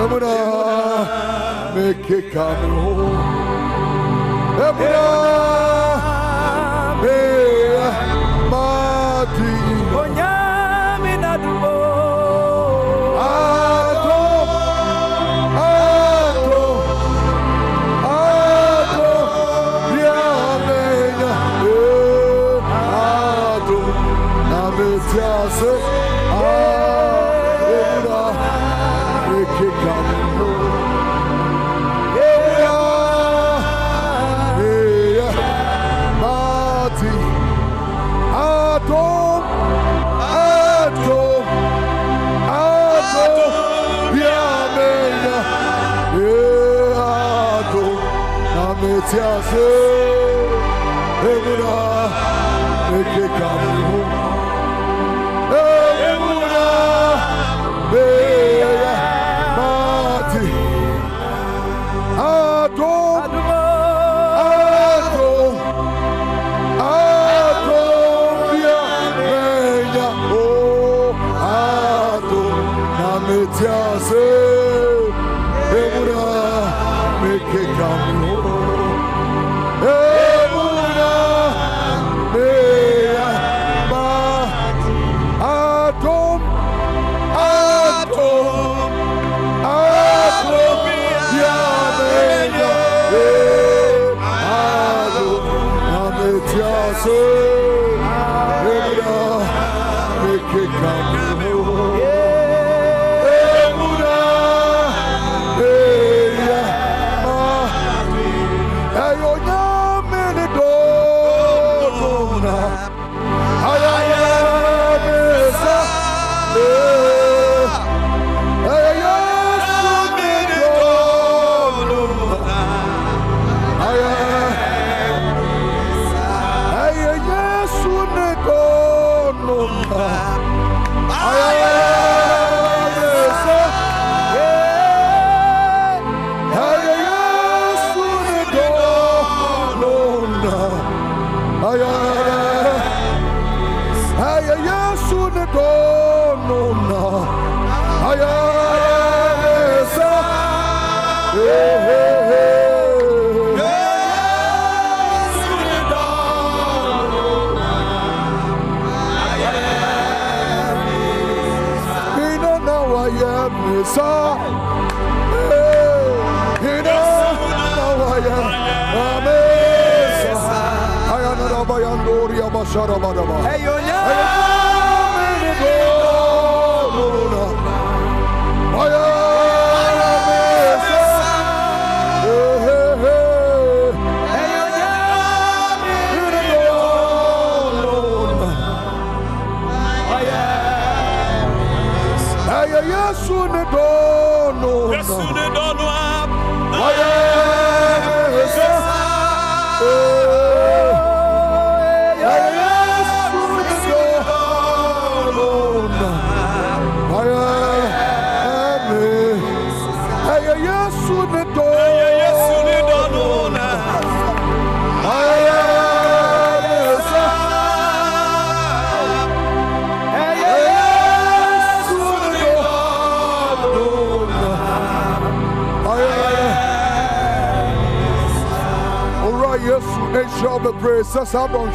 Emuna, make it come home. Emuna, Mati, Onyamina Dubo, Adom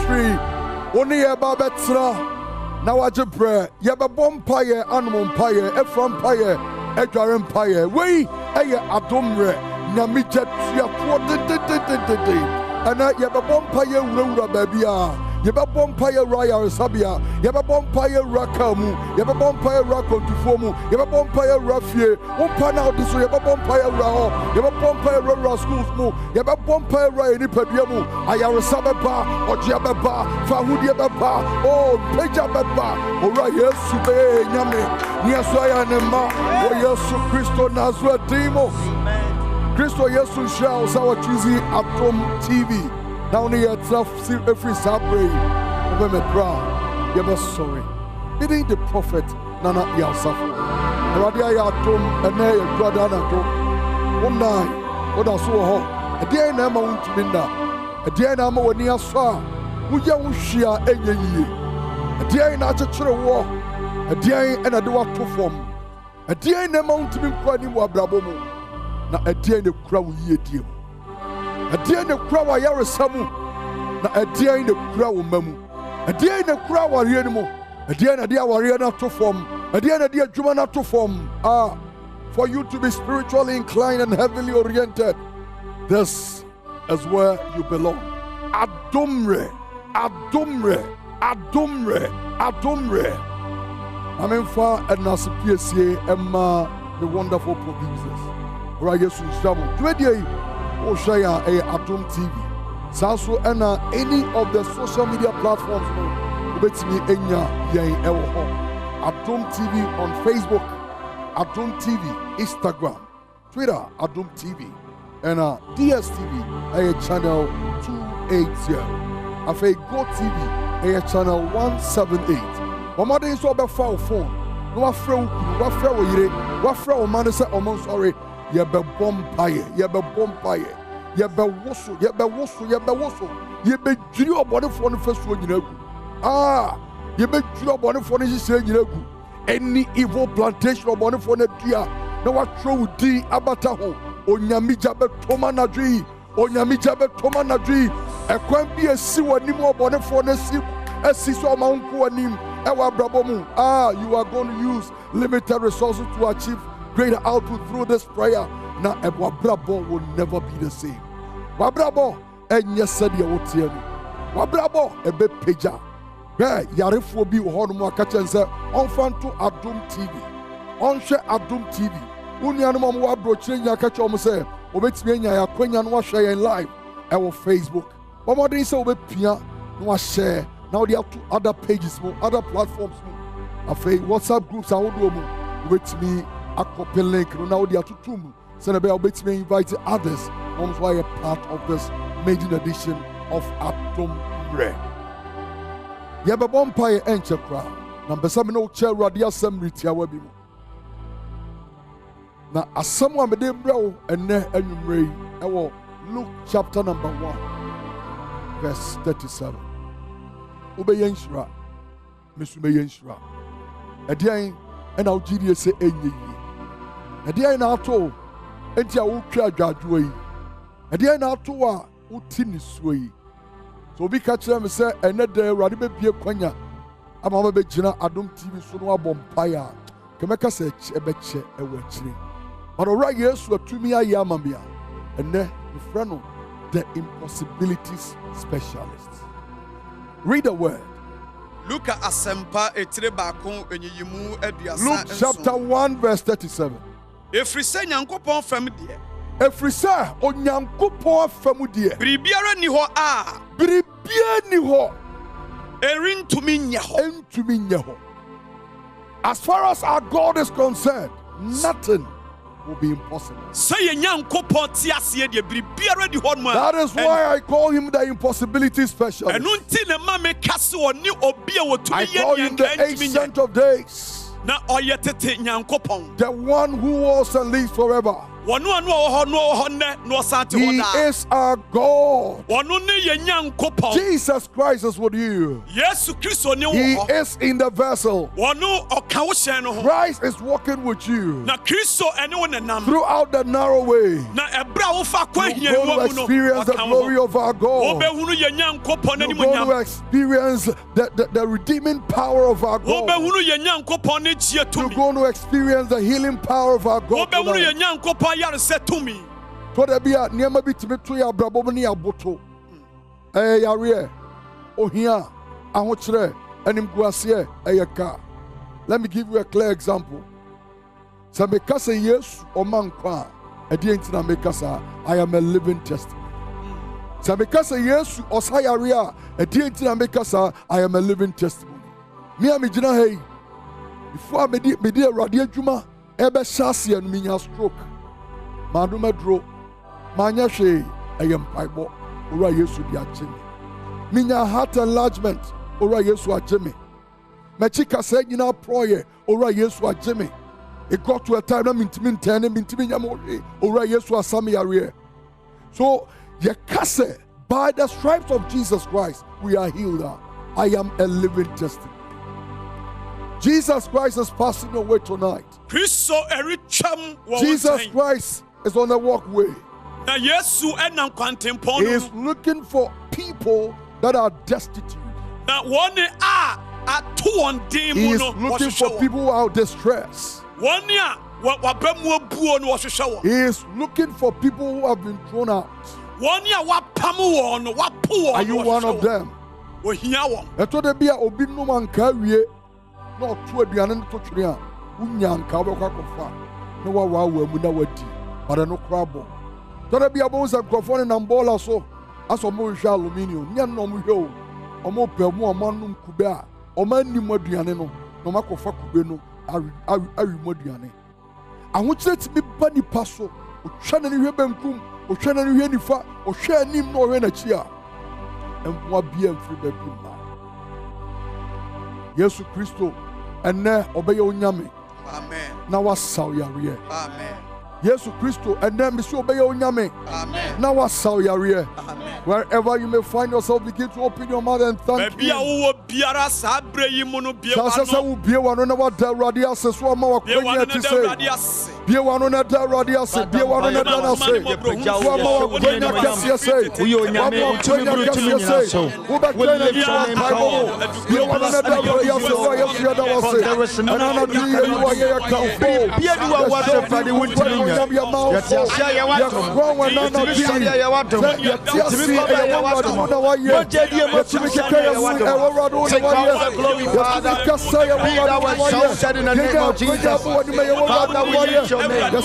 Mmere only about betra now I just pray yaba bompire animal empire efra empire edware empire we Adom Mmere nyame tia de ana yaba bompire wura babia yaba bompire royal sabia yaba bompire rakamu yaba bompire rakontufomu yaba bompire rafie umpa na odiso yaba bompire ra yaba bompire ra schools mu yaba bompire ra ni paduamu ayare sabeba ojia beba fahudie beba oh peja beba ora yesu be nyame ni aso aya ne ma o yesu Kristo Nazareth Kristo yesu shall sawa chizi AdomTV now ni yourself every Saturday over me proud you're sorry meeting the prophet Nana Yasafo Radia Adom Mmere your brother Adom one night what I saw her a day na ma untuminda a day na ma wani aso wuya wuhia enye yie a day na chechere wo a day na de wato form ɛdeɛn na ɛma wontumi nkɔ anim wɔ abrabɔ mu na ɛdeɛn na kura wo yiedie mu ɛdeɛn na kura wo ayaresa mu na ɛdeɛn na kura wo mma mu ɛdeɛn na kura awareɛ no mu ɛdeɛn na de awareɛ no ato fam ɛdeɛn na de adwuma no ato fam for you to be spiritually inclined and heavenly oriented, this is where you belong. Adom Mmere, Adom Mmere, Adom Mmere, Adom Mmere. I mean, for Ednas PSA, Emma, the wonderful producers. Right, yes, we travel. Today, Oshaya, AdomTV. Saso, and any of the social media platforms, let me enya yang ewo. AdomTV on Facebook. AdomTV, Instagram, Twitter, AdomTV, and DSTV, channel 280. Afe Go TV, channel 178. Mama de so be foul phone. No afre wo yire, wafre wo man say omo sorry. Ye be bompaye, ye be bompaye, ye be woso, ye be woso, ye be woso. Ye be jiri obone fo no fesu nyina gu. Ye be jiri obone fo no hise nyina gu. Any evil plantation of money for Nadia. No, what true D Abataho, Onyamija Betoma Nadri, Onyamija Betoma Nadri, a quam be a sewer Nimo Bonnet for Nessi, a Siso Maunku and Nim, Ewa Brabomu. You are going to use limited resources to achieve greater output through this prayer. Now, Ewa Brabo will never be the same. Wabrabo, and yes, said you would see me. Wabrabo, a bit pager. Yarefo bi ho no mo akacha nse onfa to AdomTV onhwe AdomTV unuanu mo wa brochire nya akacha o mo se obetimi anya ya kwanya no hwe yen live e wo Facebook omodin se obepia no wa share now they have to other pages mo other platforms mo afei WhatsApp groups a wodo mo obetimi akope link no now they have to tum se na be obetimi invite others on why a part of this maiden edition of Adom Mmere. Yaba bompaye enche kra na mpesa me no che awurade asem ritia wa bi mu na asem a me de bra wo enne anwumre yi ewo Luke chapter number 1 verse 37 obeye nshira mesume ye nshira edian ena ogidie se enye yi edian na ato enti a wo twa adwadwo yi edian na ato a wo ti ni suo yi. So be catching me say another radibe bie kwanya ama be gina AdomTV so no abompaya kemeka se ebeche ewachire but ora Yesu atumi aye amambia enne the friend the impossibilities specialist. Read the word. Luke asempa etire baako enyiyimu aduasa. Luke chapter 1 verse 37. Efrise nyankopon fam de Efrisa onyankopon afamu de biribiara ni ho a biribia ni ho erintumi nya ho entumi nya ho. As far as our God is concerned, nothing will be impossible. That is why I call him the impossibility specialist. I call him the Ancient of Days, the one who was and lives forever. He is our God. Jesus Christ is with you. He is in the vessel. Christ is walking with you throughout the narrow way. You're going to experience the glory of our God. You're going to experience the redeeming power of our God. You're going to experience the healing power of our God. To the bia niema bi timi to ya brabo ni aboto yare ohia ahokyere animguase eyeka. Let me give you a clear example. So because yes o mankwa edi entina mekasa, I am a living testimony. So because yes o sayare a edi entina mekasa, I am a living testimony. Me am gina hey before me di awurade adwuma ebe hyase anu minya stroke madumedro manya hwe ayem paibo ora Yesu di agye minya heart enlargement ora Yesu agye me machika say nyina proye ora Yesu agye me. It got to a time na mintimi ntene mintimi nyamo ora Yesu asame yare. So ye kase by the stripes of Jesus Christ we are healed. I am a living testimony. Jesus Christ is passing away tonight. Kristo ericham wo. Jesus Christ is on the walkway. Na Yesu enam kwantempon. He is looking for people that are destitute. Na woni a atu on dem He is no. looking for people who are distressed. Woni a wabemu obuo no wohwehwe wo. He is looking for people who have been thrown out. Woni a wapam wo no, wapo wo. Are you one of them? Ohia wo. Eto de bia obi num anka wie na oto aduane no to twere a unya anka obekwa kofa na wa mu na wadi bare no krabo. To de bia bo nsa krofo ne nambola so aso mo hwe aluminium nya no mo hwe o omo pe mu omo num kube a omo anim aduane no no makofa kube no awi mo aduane. Ahokyere ti bi ba nipa so otwa na ne hwe benkum otwa na ne hwe nifa ohwe anim na ohwe na chi a emwa bia mfiri ba bi ma Yesu Kristo ene obeye onyame Amen. na wasaw yare. Amen. Yesu Kristo ene mi so obeye onyame Amen. na wasaw yare. Amen. Wherever you may find yourself, begin to open your mouth and thank Baby him. wo biara sa bre yi mu no bie Sasa wo bie wano na wada awurade ase so ama wakwanya ti se. Bie wano na da awurade ase, bie wano na da na se. So ama wakwanya kase se. Ama wakwanya kase se. Wo ba kwanya ni wa Bible. Bie wano na da awurade ase so Yesu ya da wase. Ana na di ye wa ye ya ka fo. Bie di wa wa se fadi wuntini nya. Ya ti asia ya wa to. Ya kwa wana na bi. Ya wa to. Ya ti asia ya wa to na wa ye. Mo je di e mo ti mi keke ya wa to. Take all the glory, Father. Be thou exalted in the name of Jesus. Father, we lift your name. Father, we lift your name.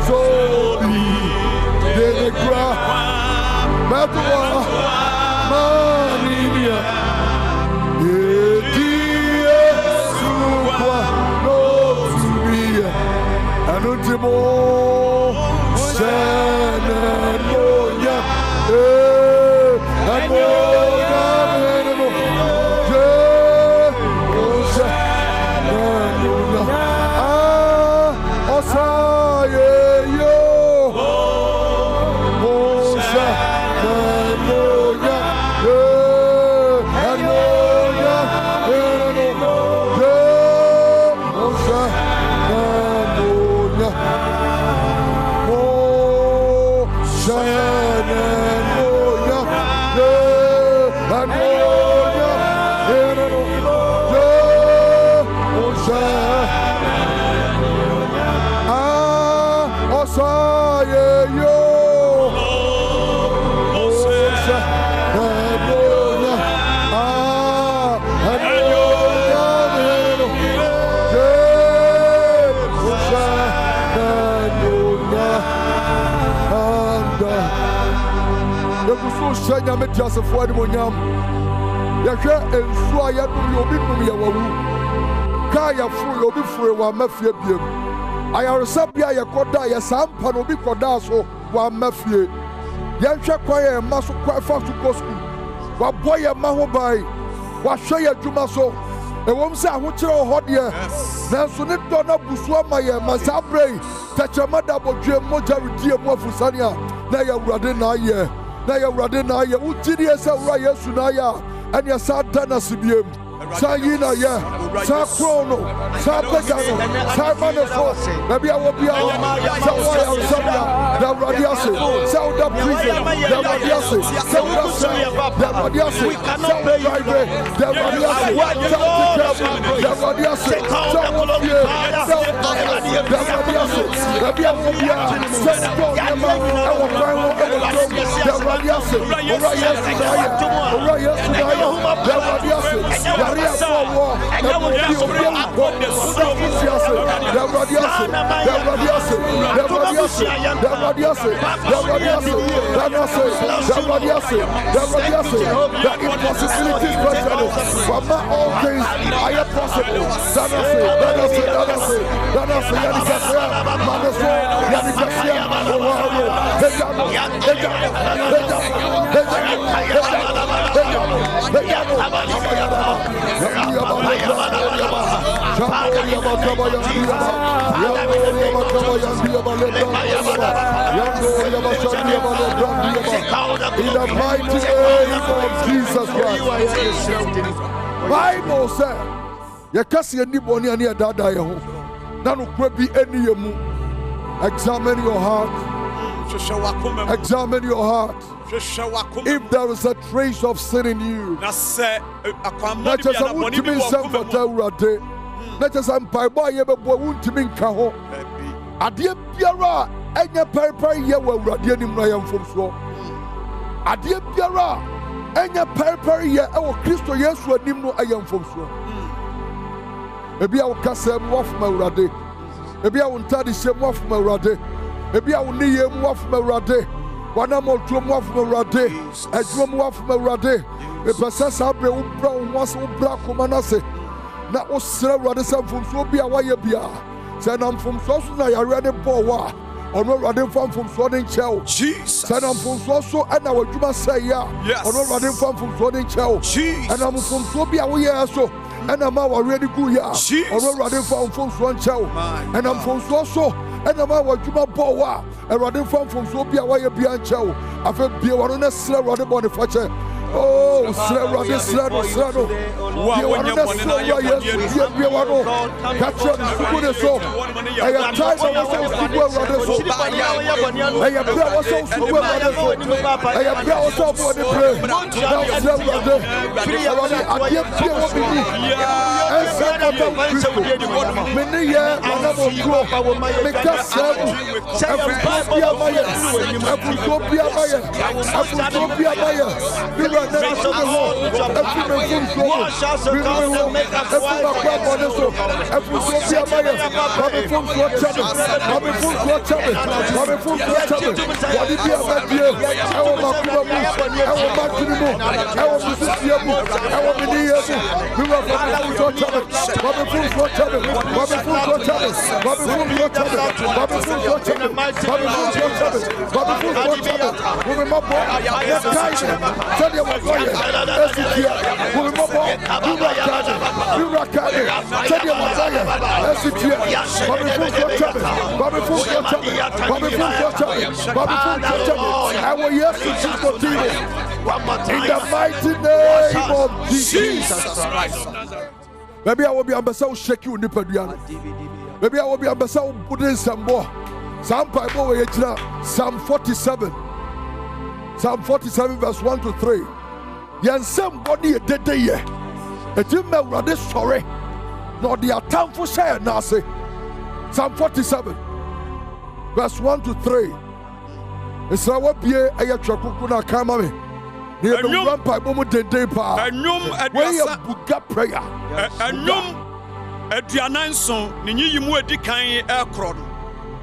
So Just for the Monyam. Yaka and Swaya will be Yawu. Kaya free, you'll be free while Mafia Bim. I are Sabia Yakoda, Yasam Panobi Kodaso, while Mafia. Yancha Quaya and Maso quite fast to go school. While Boya Mahobai, while Shaya Jumaso, a woman said, "What's your hot year?" Nansunet Donna Buswamaya, Masabre, Tachamada Bojem Mojarity of Wafusania, Naya Radena year. Naya Radena, Utidia Raya Sunaya, and your Santana Sibium, Sayina, Sakrono, Sapagano, Samanaso, maybe I will be our Sawaya, the Radiasi, South of Prison, the Radiasi, South of the Radiasi, South Driver, the Radiasi, the Radiasi, in the mighty name of Jesus Christ. Bible says, "You can't see anybody near that die home. None could be any mu. Examine your heart. Examine your heart. If there is a trace of sin in you, not just a wound to me, some for Taurate, not just a Bible, you have a wound to me, Caho. A dear Piara, and your paper, you were radiating my own from so. A dear Piara, and your paper, you are Christo, yes, what Nimno I am from so. Maybe I will cast them off my rade. Maybe I will tell the same off my rade. Maybe I will need him off my rade. One more drum off my rade, a drum off my rade. A person Abre Brown was black Manase. Now, was Sarah some from Sobia Wayabia. Send them from Sosuna, I read a poor. Or not running from Swanning Chow. Send them from Soso, and I would just say, yeah. Or not running from Swanning Chow. And I'm from Sobia Wayaso. And I'm already good, yeah. Or not running from Swan Chow. And I'm from Soso. And I'm out to my power. And running from Sobia Wayabia Chow. I feel be one on a slab on the body for oh, Slano. You want to slow, yes, you want to catch up to so. I have tried to go I have brought us also to I have brought us up on the prayer. Now, I give you what we need. And set up a Christo. Many years, I never grow. Make us seven. Every Copia Maya. Every Copia Maya. Every Copia Maya. Every In the mighty name of Jesus Christ. Maybe I will be ambassador shake you nipaduano. Maybe I will be ambassador putting some more. Psalm 47. Psalm 47 verse 1 to 3. Yan somebody a dead day. A timber rather sorry. Not the attempt for say nasi. Psalm 47 verse 1 to 3. It's our beer a chakuna kamame. Near the one pipe moment day pa. Way of buga prayer. Ediananson, Nimu Edikan Aircron.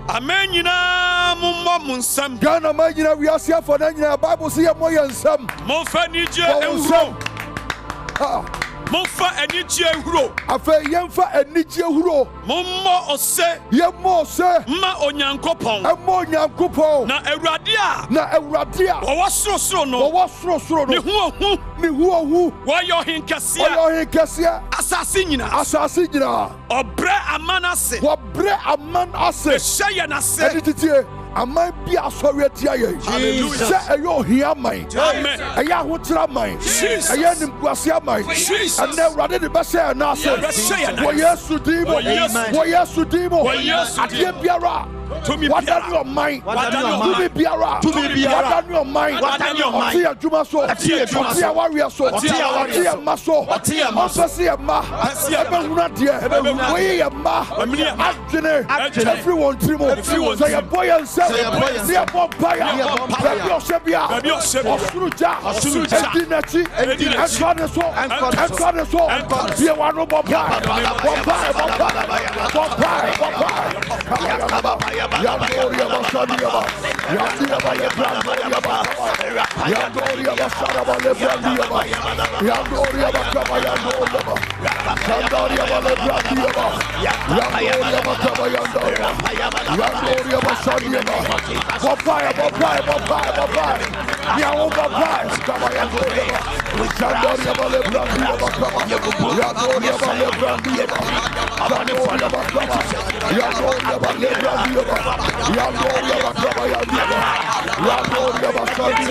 Amenina Mumsam. Ghana Magina, we are here for the Bible, see a more and some. Mofanija and some. Mofa and Nichia Huro. A fair Yamfa and Nichia Huro. Momo or say, Yamo, sir. Ma Onyankopon. A more Yankopo. Na Eradia. Na Eradia. Or was so no. Or was so. Ni who? Why you're in Cassia? Why you're in Cassia? Assassinina. Or Bre Amanase. What Bre Amanase? Shayana said. I might be a sorry tia. Jesus. Say you hear me. Amen. I am what I mind. Jesus. I am in Gracia mind. Jesus. And then rather the best and I said, yes to demo. Yes to demo. At the Biara. To me, what on your mind? To me, Biara. To me, Biara. What on your mind? What on your mind? Tia Jumaso. Tia warrior so. Tia Maso. Tia Maso. Ma. Ebehunadia. We are Ma. Actually, everyone trimo. Say a boy and say a vampire. Baby Osuruja. Edinachi. And Goneso. Be one of vampire. Yandoria Basadiaba, Yandiaba Lebrandiaba, Yandoria Basaraba Lebrandiaba, Yandoria Bakaba Yandoria, Yandoria Lebrandiaba, Yandoria Bakaba Yandoria, Yandoria Basadiaba, Papaya, Yao Papaya, Kaba Yandoria, Yandoria Lebrandiaba, Yandoria Lebrandiaba, Yandoria Bakaba,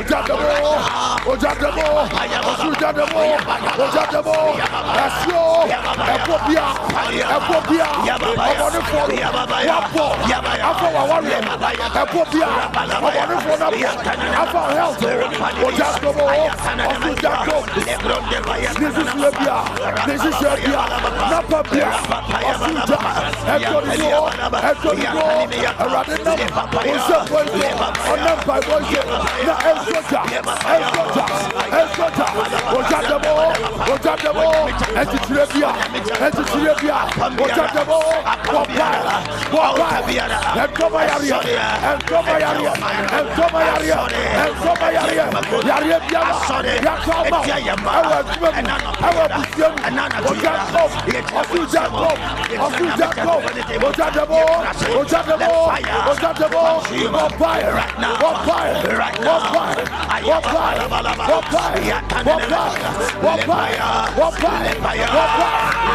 Yandoria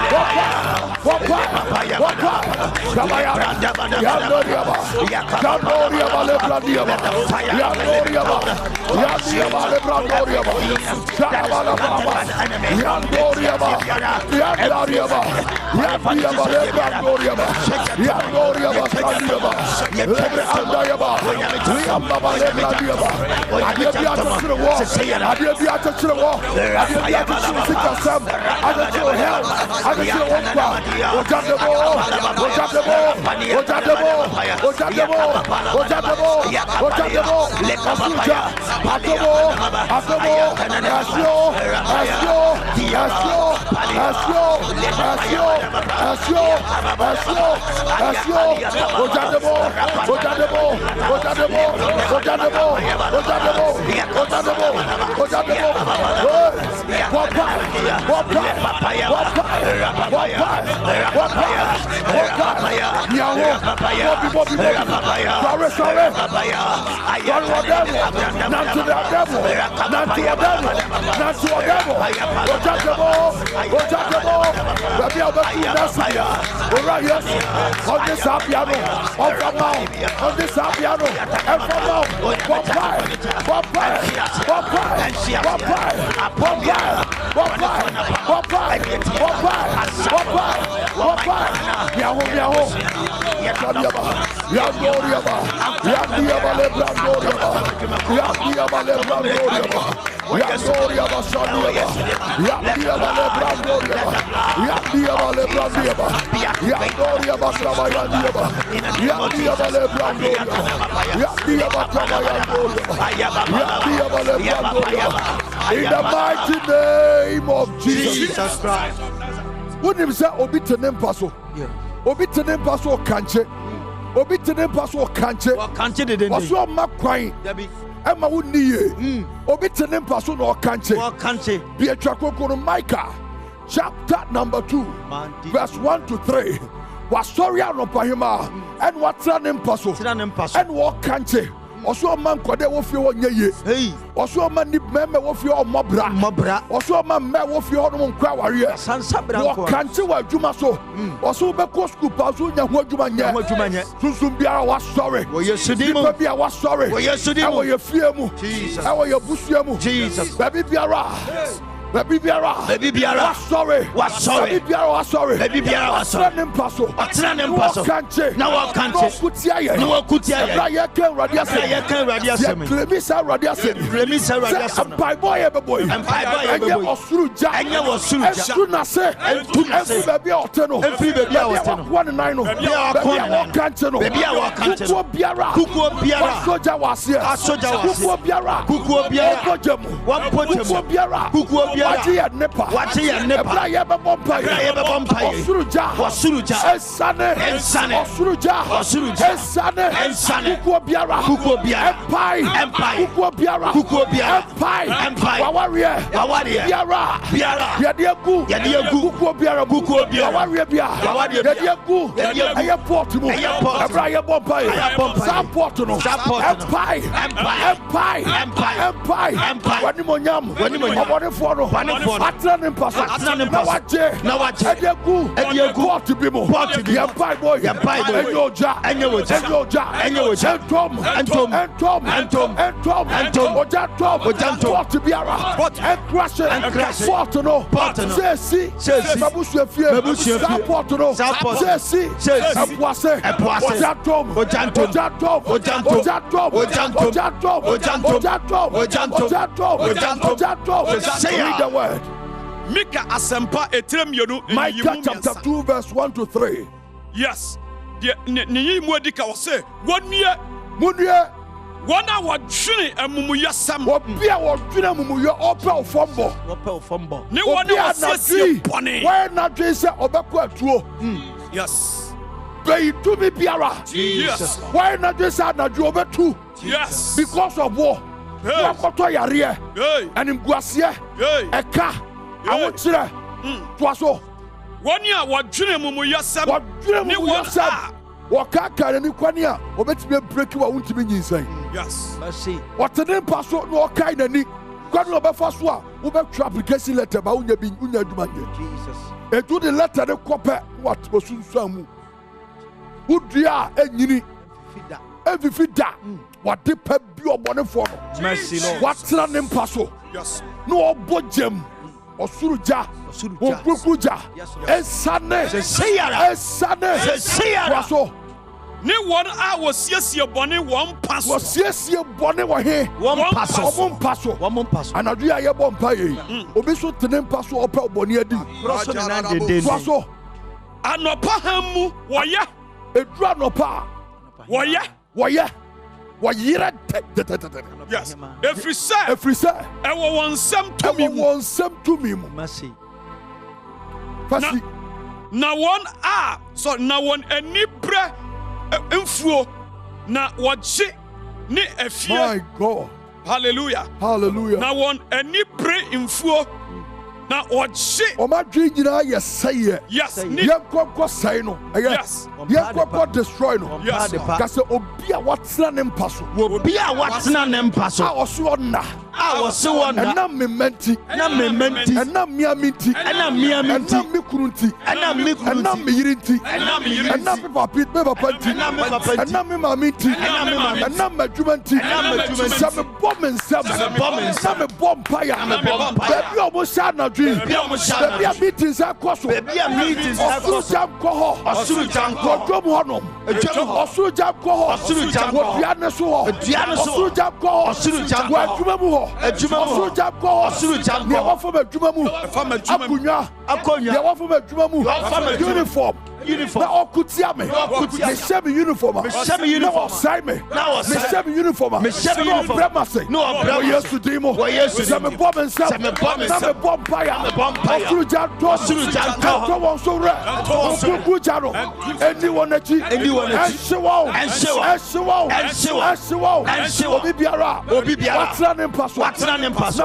In the mighty name of Jesus Christ. When him say obitenem paso, obitenem paso kanche, obitenem paso kanche, kanche de den. Waso makwan. Emma wuniye. Obitenem paso no kanche. Kanche. Be a chakoko Micah, chapter number 2, verse 1 to 3. Wasoria no pahima, and what's an impasso, and what kanche. Also, man, Kode Wofi on ye. Also, man, member of your mobra. Also, man, member of your own quawaria. Sansabra, what can't you what you must so? Also, because Kupazunya, what you man, Susumbia was sorry. Well, yes, Sudim, was sorry. Well, yes, Sudim, how are your fear? Jesus, how are your busiamu? Jesus, baby Biara. Baby Biara, sorry, sorry, Baby Biara, sorry, Baby Biara, sorry, what's an impasso? Now I can't put ya, no Kutia, I can radiation, Clemisa radiation, by boy, ever boy, and by boy, was through Jack, and you was soon as soon as say, and to every baby Oteno, every baby Oteno, 1 can't know, Baby Biara, Kuko Biara, Soja was here, Kuko Biara, Kuko Biara, 1 Biara, Kuko Biara, Nepa, Braya Bompai, Suruja, Sane, Suruja, Sane, Kuko Biara, Empire, Kuko Biara, Empire, Wawaria, Yadiagu, Kuko Biara, Wawaria, Yadiagu, Ayaportimo, Braya Bompai, Empire, Wanimonyam, Wanimonyam, Atlan Impasso, now I check your good to be more. Yampai boy, and your jaw, and your Tom, to be around. What and crash Portono, say, Babusia fear, Portono, say the word. Mika asempa etrem yono. Micah chapter 2 verse 1 to 3. Yes. Ni mwedika wase. Wonye. Munye. Wana wadwene amumuya sam. Obia wadwene amumuya opel fombo. Ni wana wasesi pone. When na dwe se obeko atuo. Yes. Be to me biara. Yes. When na dwe se na dwe obetu. Yes. Because of war. Wakoto yare. And imguasie. Eka. Awochire. Twaso. Wanya wadwene amumuya sam. Ni wasa. Wakaka ni kwani a obetime break wa wuntimi nyinsan. Yes. Watene paso no okai nani. kwanu obefaswa wo be try application letter ba unya bi unya aduma nye Jesus e do the letter de kope what osunsuamu udua enyini evifida what de pa bi obonefo no mercy Lord what tra ne mpaso yes no obogem osuruja okukuja esane waso ne one a wasiesie bone one paso wasiesie bone wo he one paso anadu ya ye bompa ye obi so tene mpaso opa bone adi waso anopa hamu woye edu anopa woye wayira yes every say ewo wonsem tumi mu mercy na one a so na one enibre mfuo na wogye ne afie my God hallelujah na one enibre mfuo na wogye omadwe nyina ye seye yes ye kokko sai no yes ye kokko destroy no kase obi a watena ne mpaso a oso na na mementi na miaminti na mikurunti na miyirinti na papa na maminti na majumanti na me bomensam na me bompaya baby omo na dream baby a meetings akoso osuru jam koho kojomu honom osuru jam koho wobiane so ho osuru jam koho wadwuma mu ho osuru jam koho ne wafo badwuma mu akunya ne wafo badwuma mu uniform na okutia me shame uniform me shame uniform me bremase no yesu dimo se me bomb nsam na me bomb fire osuru janto won so re okuku jaro anyone achi ensewo obi biara watra ne mpaso na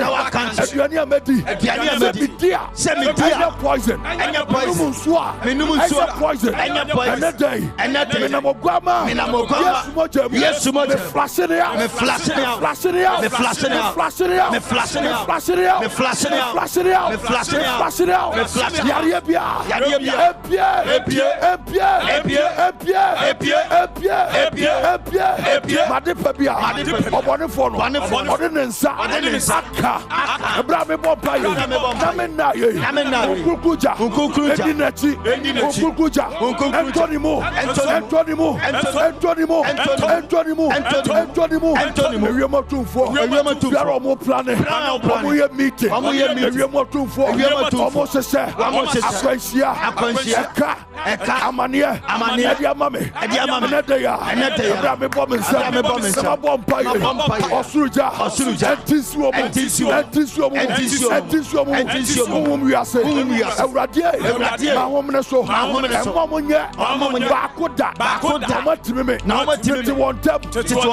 wakanche aduani amedi se media poison nsuwa poison and then mogama yes mo flashing Antonimo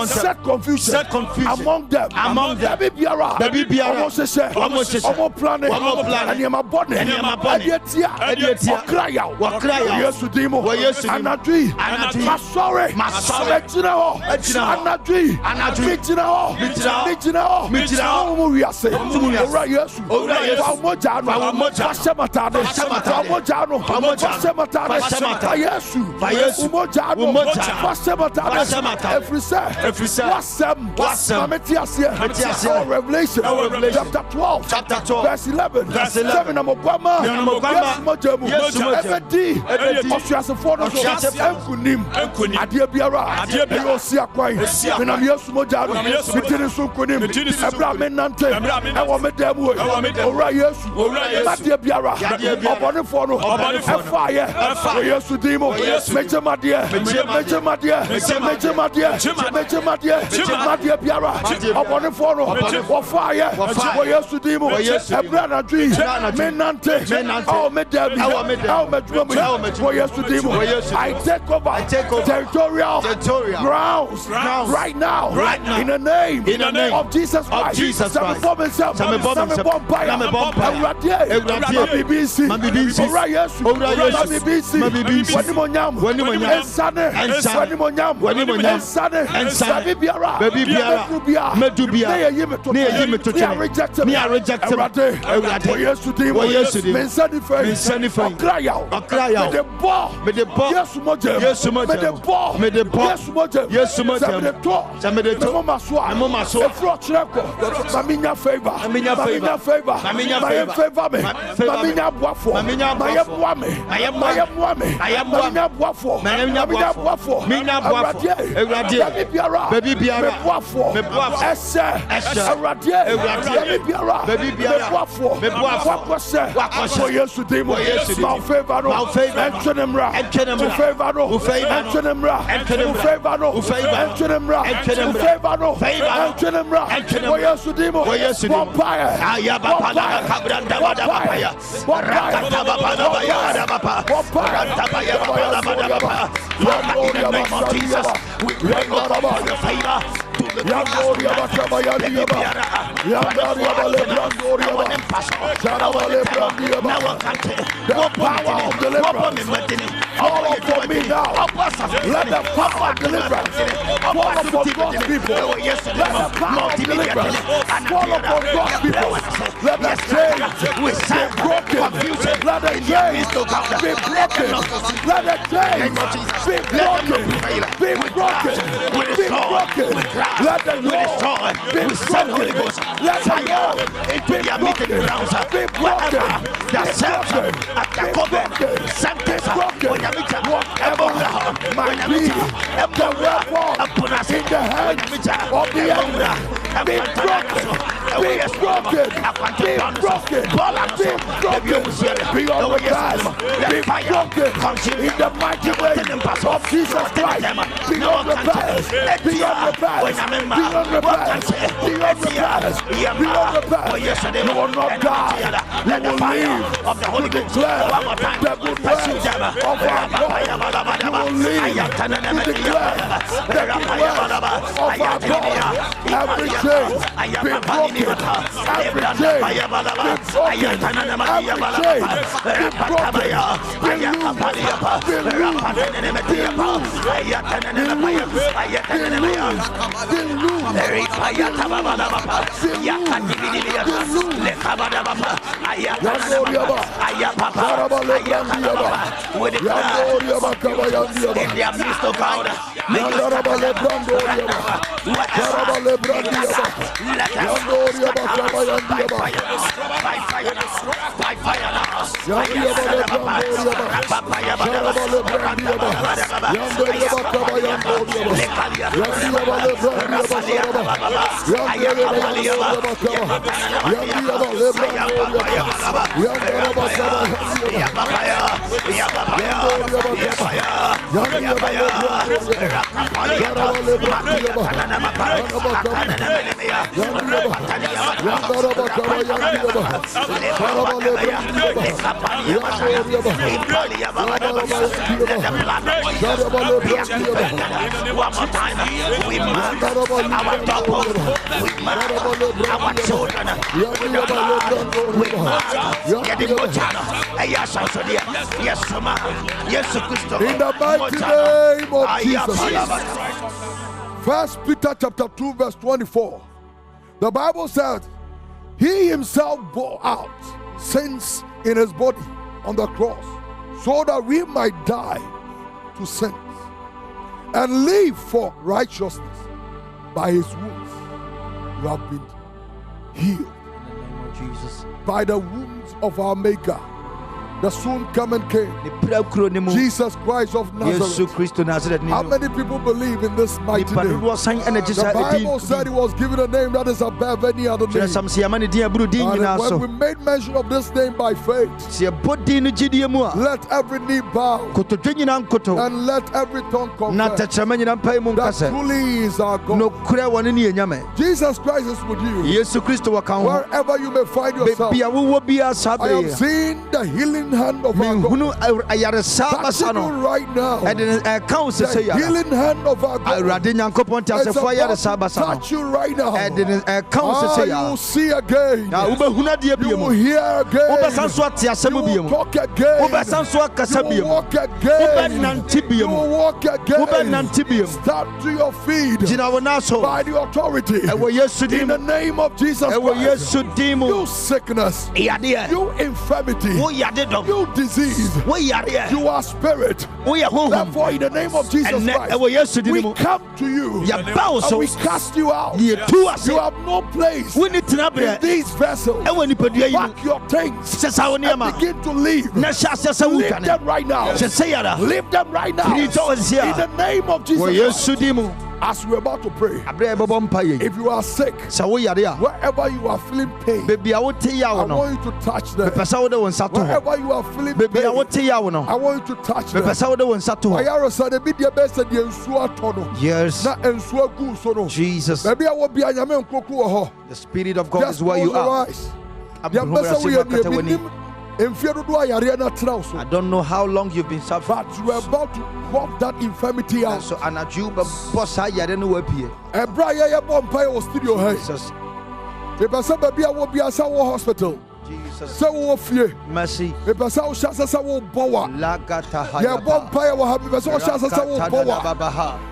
set confusion among them. Baby biara almost planning and you're my body cry out yes to demo anadri sorry anadri we are saying right yes Revelation chapter 12 verse 11 I take over territorial grounds right now in the name of Jesus Christ. Mabibisi. Wanimonyam. Ensane. Wanimonyam. Ensane. Babibiara. Medubia. Ne rejected me. Yes, to them. Mensani face.Okraya. Me the ball. Yes, moja. Me the ball. Yes, moja. Mama so. Maminya favor. Maminya favor. Maminya boafo. Maminya boafo. Baby biara. Me boafo. Esse. Baby biara. Wakose. Yes, to them. Now favor. Enchenemra. All for me now. Let the power of deliverance fall upon God's people. Let the power of deliverance fall upon God's people. Let the chains be broken. Let the chains be broken. Let the chains be broken. Be broken. Let the Lord be broken. Let the Lord be broken. Be broken. Whatever might be the weapon in the hands of the enemy, be broken, be broken, be broken, beyond the past, be broken in the mighty name of Jesus Christ, beyond the past, beyond the past, beyond the past, beyond the past, beyond the past. You will not die, you will live to declare the good works of our God. You will live to declare the good works of our God. Every chain be broken. Every chain be broken. Every chain be in their midst of God, make us one more time, we mark our double, we mark our children, we mark getting more channel. Yes, in the mighty name of Jesus. 1 Peter chapter 2 verse 24. The Bible says, He himself bore out sins in his body on the cross, so that we might die to sins and live for righteousness. By his wounds you have been healed. In the name of Jesus. By the wounds of our Maker, the soon coming King, Jesus Christ of Nazareth. How many people believe in this mighty name? The Bible said he was given a name that is above any other name. And when we made mention of this name by faith, let every knee bow and let every tongue confess that truly is our God. Jesus Christ is with you. Wherever you may find yourself, I am seeing the healing healing hand of our God. Touch it right now. The healing hand of our God. It's about to touch you right now. You will see again. You will hear again. You will talk again. You will walk again. You will walk again. Start to your feet by the authority in the name of Jesus Christ. You sickness, you infirmity, you disease, you are spirit. Therefore, in the name of Jesus Christ, we come to you and we cast you out. You have no place in these vessels. Pack your things and begin to leave. Leave them right now. Leave them right now. In the name of Jesus Christ. As we're about to pray, if you are sick, wherever you are feeling pain, I want you to touch them. Wherever you are feeling pain, I want you to touch them. Yes. Jesus. The Spirit of God is where you are. I don't know how long you've been suffering, but you are about to walk that infirmity out. So Anajuba boss I didn't know here. Jesus. Hospital. Jesus. Mercy.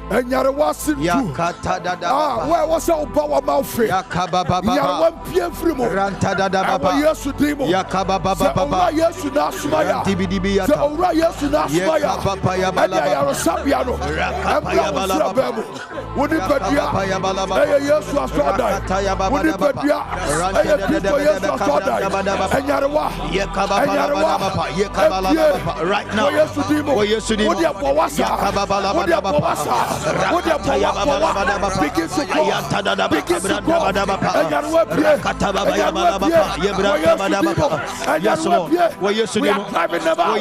And where was it? Where was our power mouth? Yakababa. Yes, to demo. Yakababa. Yes, to Nasmaya. Dibidibia. Yes, to Nasmaya. And I are a Sabiano. Unipedia. Yes, to Asada. Unipedia. And Yarawa. Yakababa. Right now. Yes, to demo. Yes, to demo. Begin to go. Yes, Lord. We are driving them out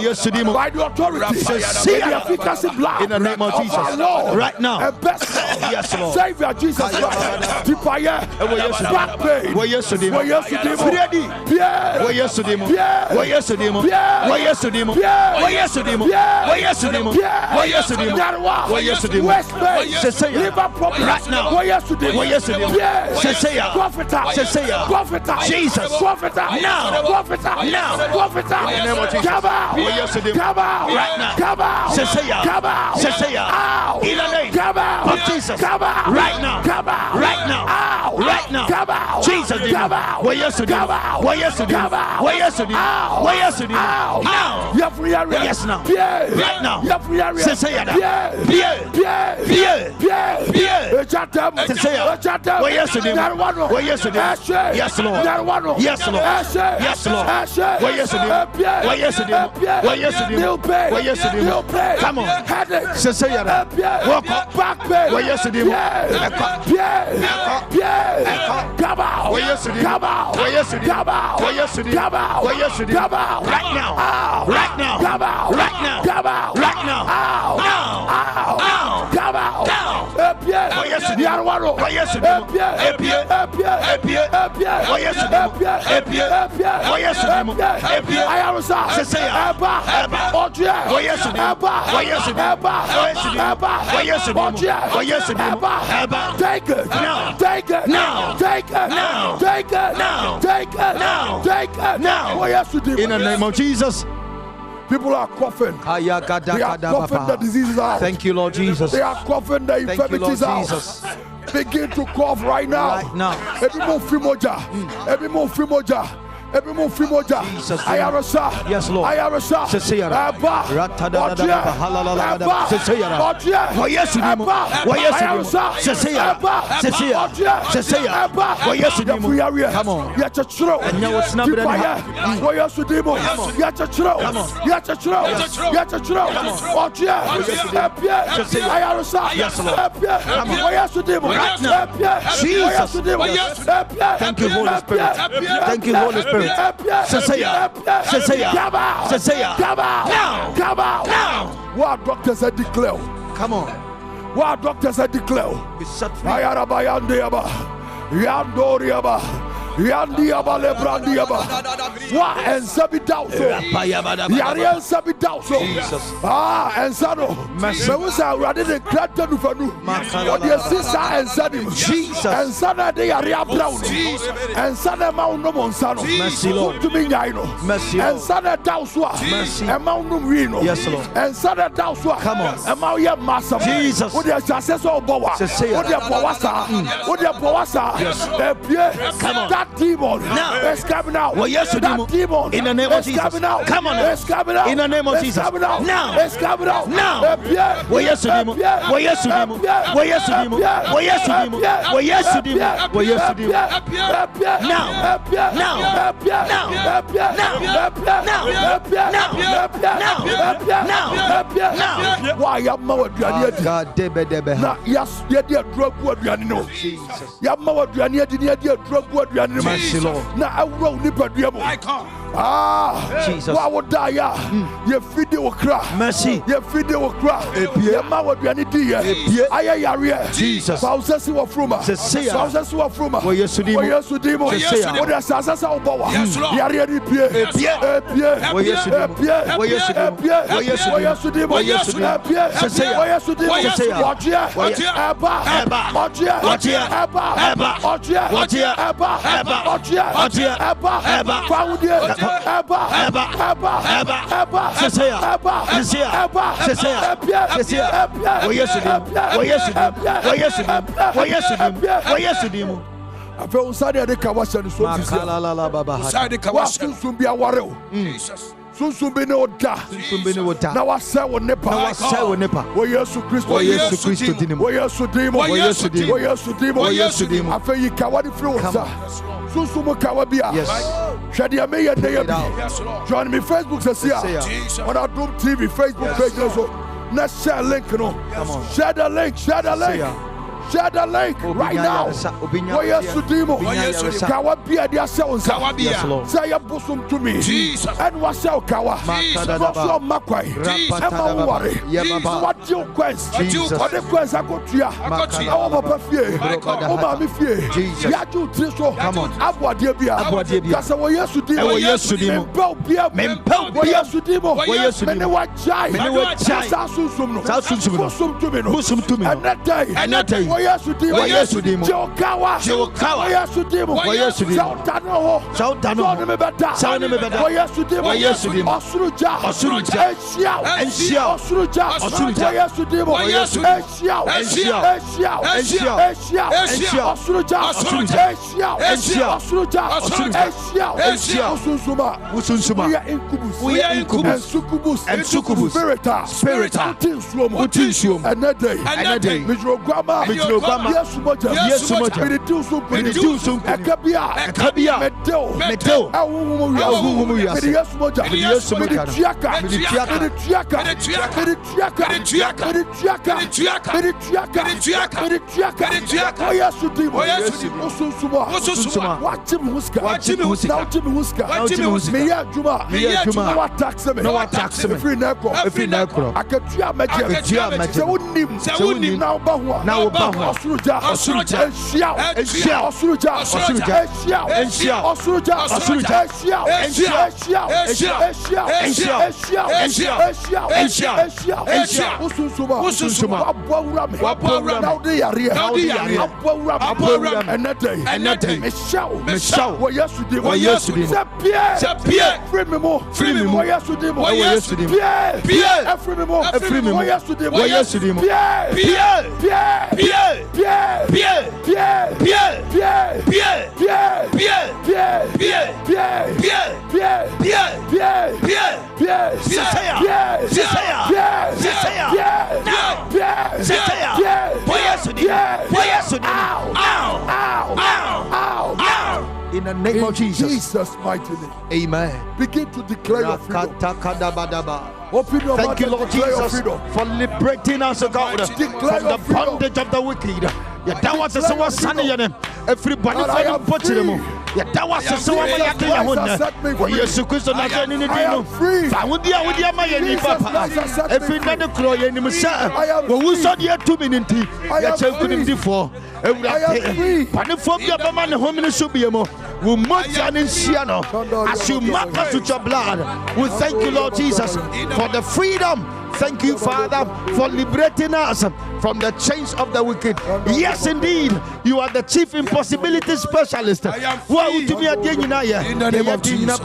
by the authority. See the efficacy blood in the name of Jesus. Right now. Yes, Lord. Savior Jesus Christ. Tipaya. Back pain. Yes, to demo. Yes, to demo. Yes, to demo. Yes, to demo. Yes, to demo. Yes, to demo. Yes, to demo. Yes, to demo. Yes, to demo. West Bay, liver problem right now. Prophet, Jesus, prophet now, prophet now, prophet now. Come out right now. Come out in the name of Jesus. Right now, right now, right now. Come out, Jesus. Come out. Yes, now. Yes, now. Right now. Come on. Walk up. Back pain. Right now. Right now. Right now. Right now. Come out. Take it now. Take it now. Take it now. Take it now. Take it now. Take it now. In the name of Jesus. People are coughing. They are coughing the diseases out. Thank you, Lord Jesus. They are coughing the infirmities out. Begin to cough right now. Right now. Every more fimoja. Every more fimoja. Every more fimoja. Ayarasa. Yes, Lord. Ayarasa. Abba. Come on. Yet a throw. And now it's not Thank you, Holy Spirit. Thank you, Holy Spirit. Come out now. What doctors have declared? Come on. What doctors have declared? Be set free. Yandiaba lebrandiaba. Wa ensabi dauso. Yari ensabi dauso. Ah, ensano. Mewusa urade de krata nufanu. Odi esisa ensani. Jesus. Ensana de yari brown. Ensana ma uno monsano. To me nyaino. Ensana dauso. Ema unu wino. Yes, Lord. Ensana dauso. Come on. Ema ye massa. Jesus. Odi asase obowa. Odi apowasa. Odi apowasa. Come on. That demon is coming out. Well, yes, that demon in the name of Jesus. Coming out. Come on. It's coming out. In the name of Jesus. Now. It's coming out. Now. Well, yes, demon. Well, yes, demon. Well, yes, demon. Well, yes, demon. Well, yes, demon. Well, yes, demon. Now. Why you mad? God, debe. Now, yes, you did drug what you know. Jesus. You mad? You did drug what you know. Now I wrote Nipper Diabo. Jesus. Why would die? Your video cry. Mercy. Your video cry. Your mouth be an idiot. I Jesus. Thousands of Fruma. Thousands of Fruma. Where you should demo. What the Sasa Bowa. Yari Pierre. Where you should demo. Where you should demo. Where you should demo. Where you should demo. Where you should demo. Watch ya. Watch ya. Watch ya. Watch ya. Watch ya. Watch ya. Watch ya. Found ya. I feel sorry at the Kawasan. Jesus. Soon be no da. Now I say what nepa. Now I say what nepa. Where you so Christ. Where you so Christ. Where you so demo. Where you so demo. Where you so demo. Where you so demo. I feel you kawadi flow. So mo kawabia. Yes. Shadia me ya day. Join me Facebook says here. On AdomTV Facebook page also. Let's share link no. Come on. Share the link. Share the link. Share the link right now. Where you so demo. Kawabia dia sounds. Kawabia. Say your bosom to me. Jesus. And what's your kawa? What's makwai? Emma worry. What your quest? What the quest I got to ya? Our papa fear. Oh, mammy fear. Yaju Trisho. Come on. Abwa Debia. That's what you should do. Where you should do. Where you should do. Where you should do. Many what chai. Many what chai. Sasum to me. Busum to me. And that day. And that day. Where you should do. Where you should do. Jokawa. Where you should do. Where you should do. Sautano. Sautano. Where you should do. Where you should do. Osuruja. Osuruja. Enshia. Osuruja. Osuruja. Where you should do. Where you should do. Enshia. Osuruja. Osuruja. Osunsuma. We are incubus. We are incubus. And succubus. Spirita. Utinsum. Another. Mijrograma. Yes, Moja. Yes, Moja. Meditusum. Akabia. Medel. Yes, Moja. Yes, Meditriaka. Watch him Huska. Meya Juma. No attacks him. Free Neko. Akatia Magia. Now Bahua. Osuruja. In the name of Jesus' mighty name. Amen. Begin to declare your freedom. Open your mouth. Thank you, Lord Jesus, for liberating us, God, from the bondage of the wicked. That was someone Sunday. Everybody for them. That was someone for yes, Christ, I am free. I would dear my papa. Every other cloy in himself. Who saw the 2 minutes? I am free. But the phobia man, home in Subiamo. As you mark us with your blood, we thank you, Lord Jesus, for the freedom. Thank you, Father, for liberating us from the chains of the wicked. Yes, indeed, you are the chief impossibility specialist. I am free. In the name of Jesus.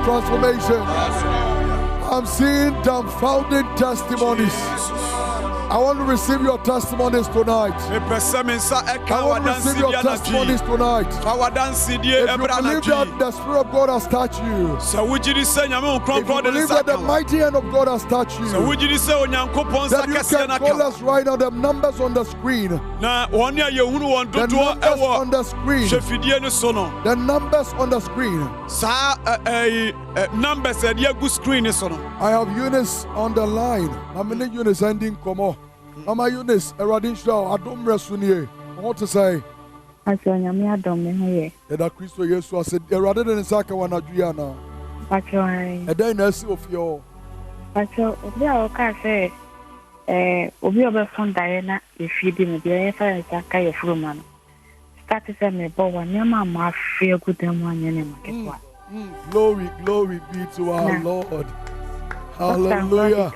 Transformation. I'm seeing dumbfounded testimonies. I want to receive your testimonies tonight. I want to receive your testimonies tonight. If you believe that the Spirit of God has touched you, if you believe that the mighty hand of God has touched you, then you can call us right now. The numbers on the screen. The numbers on the screen. The numbers on the screen. I have Eunice on the line. How many Eunice ending? Come on. Mama Eunice, Adom Mmere. I want to say, I said, Adom Mmere. That Christo Yesu, I said, rather than Saka Wanajuana. And then I see of your. But so, we are okay. We are from Diana, if you didn't be a friend, Saka Fruman. Started to me, but when your mamma feel good and one. Glory, glory be to our Lord. Hallelujah.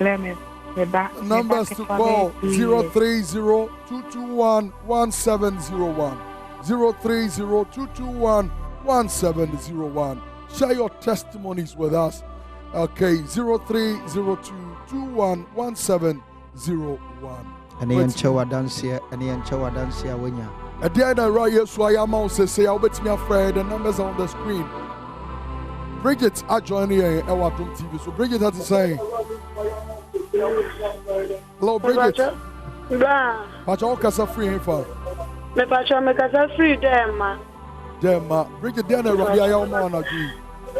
Numbers to call 030-221-1701. 030-221-1701. Share your testimonies with us. Okay, 0302211701. And the Anchoa dance here, when you. At the end, I write yes, so I am also say, I'll bet me afraid. The numbers are on the screen. Bridget, I join here at AdomTV. So, Bridget has to say, hello, Bridget. But you all free here for. Me pacha me kasa free dem ma. Bridget, then I am on agree.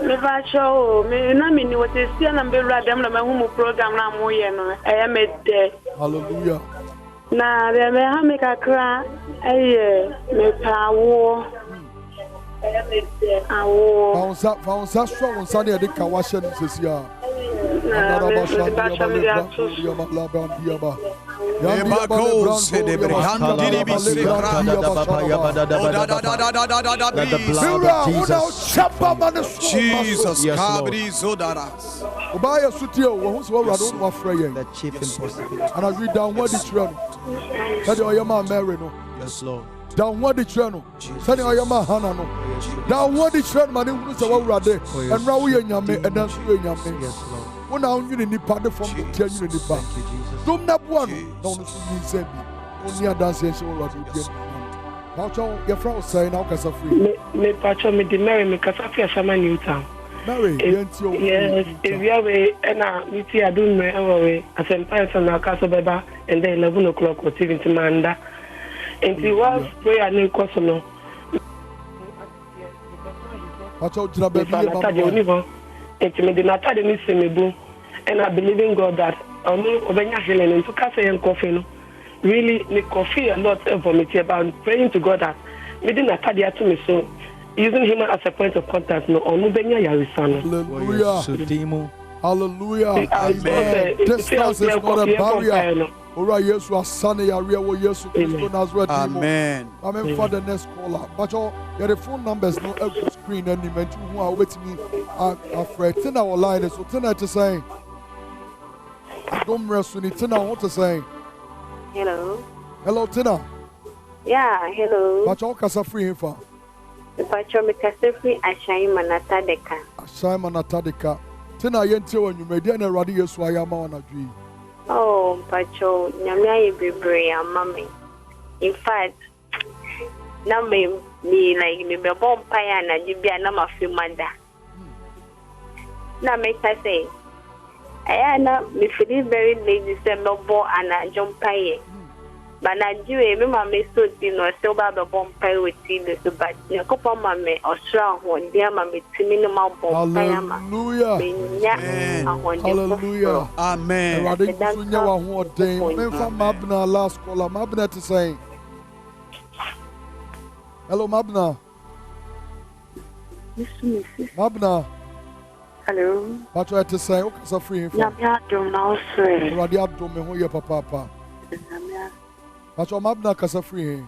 Me pacha o me na me ni what is here na be ra dem na me hu program na mo ye no. E me de. Hallelujah. Na be me ha me kakra me pawo. Awo. Found strong on Sunday de kawashe nsesia. Jesus, yes, Lord. Downward the channel. Send your Mahana. Downward the channel, man, who is our rade, and Rawi and Yame, and that's doing Yame. One now you need part from the tell you in the back. Don't that one. Don't see me. Only a dance and show what you get. Now, your friend saying, how can I free? Me, Pacho, me, the Mary, me, Casafi, Sama Newtown. Mary, yes, if you have a we see Adom Mmere as a person na Castle Beba and then 11 o'clock or 7 Manda. And he was prayer and question. Watch out, baby. And I believe in God that really me coffee a lot for me about praying to God that me didn't to me so using him as a point of contact no hallelujah. Hallelujah. Amen. Distance is not a barrier. Alright, yes, we are Sunday. Yes, amen. Amen. For the next caller, but your phone numbers no every screen any men who are waiting me are afraid. Tina our line so Tina to say. Adom Mmere Tina what to say. Hello. Hello, Tina. Yeah, hello. But your casa free info. But your casa free Ashai Manatadeka. Ashai Manatadeka. Tina yenti when you made any radio so I am on a dream. Oh, but your Namia Bibri and Mammy. In fact, now me like me be bomb pie and you be a number of few manda. Now make I say, I am me feeling very lazy, say no bo and I jump pie. But I do remember me so dinner so bad the bomb pie with tea, so but your couple mammy or strong one, dear mammy, to minimal bomb pie. Hallelujah. Hallelujah. Amen. Mabna last caller. Mabna to say. Hello, Mabna. Mabna. Hello. What you to say? Okay, so free. Adom now, sir. Adom me who your papa. But your Mabna casa free.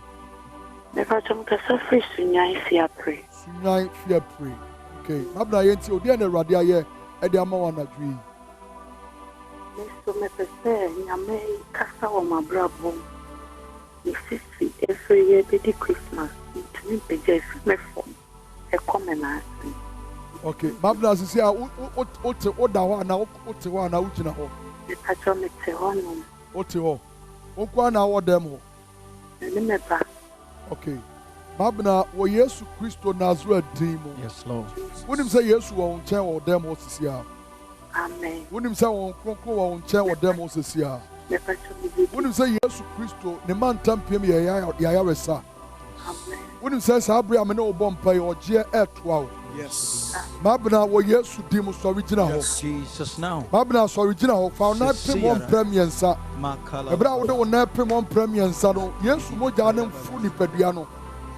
Never to casa free, Sunyai fear pray. Sunyai fear pray. Okay, Mabna yenti odi na radia ye e de ama wana dwi. So me pese nyame kasa o mabrabo. Ifisi every year be Christmas. To me be just me phone. E come na. Okay, Mabna sisi a oda ho na ote ho na ugina ho. E pacho me te ho no. Ote ho. Okwa na wo dem ho. Remember. Okay. Mabna wo Yesu Kristo Nazareth dimo. Yes, Lord. When him say Yesu wo nchen wo dem ho sisia. Amen. When him say wo kronkro wo nchen wo dem ho sisia. When him say Yesu Kristo ne man tampiem ya resa. Amen. When him say sabria me no bompa ye oje etwa. Yes. Mabna wo Yesu dimo so original ho. Jesus now. Mabna so original ho fa na pem one premiensa. Ebra wo de wo na pem one premiensa no. Yesu moja ne mfu ni padua no.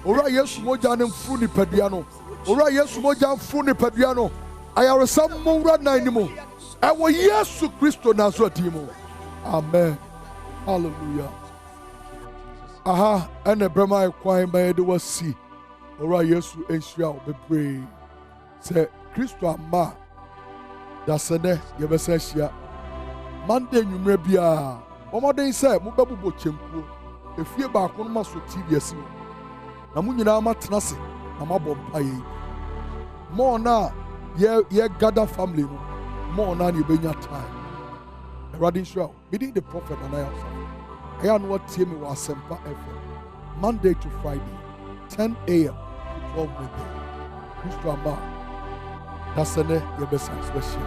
Ora Yesu moja ne mfu ni padua no. Ora Yesu moja mfu ni padua no. Ayaresa mura na animu. Ewo Yesu Kristo Nazareth dimo. Amen. Hallelujah. Aha, ene brema kwai ba de wasi. Ora Yesu enhia obebre. Se Kristo ama da sene ye besa hia. Monday nwumre bia. Omoden se mo babubo chemkuo. Efie ba ko no maso TV asi. Na mu nyina matena se na mabom paye. Mo na ye gather family no. Mo na ni benya time. Radin Israel, meeting the prophet and I am what team was Sempa FM. Monday to Friday, 10 a.m. to 12 midday. Christo Ama. That's the name, your best special.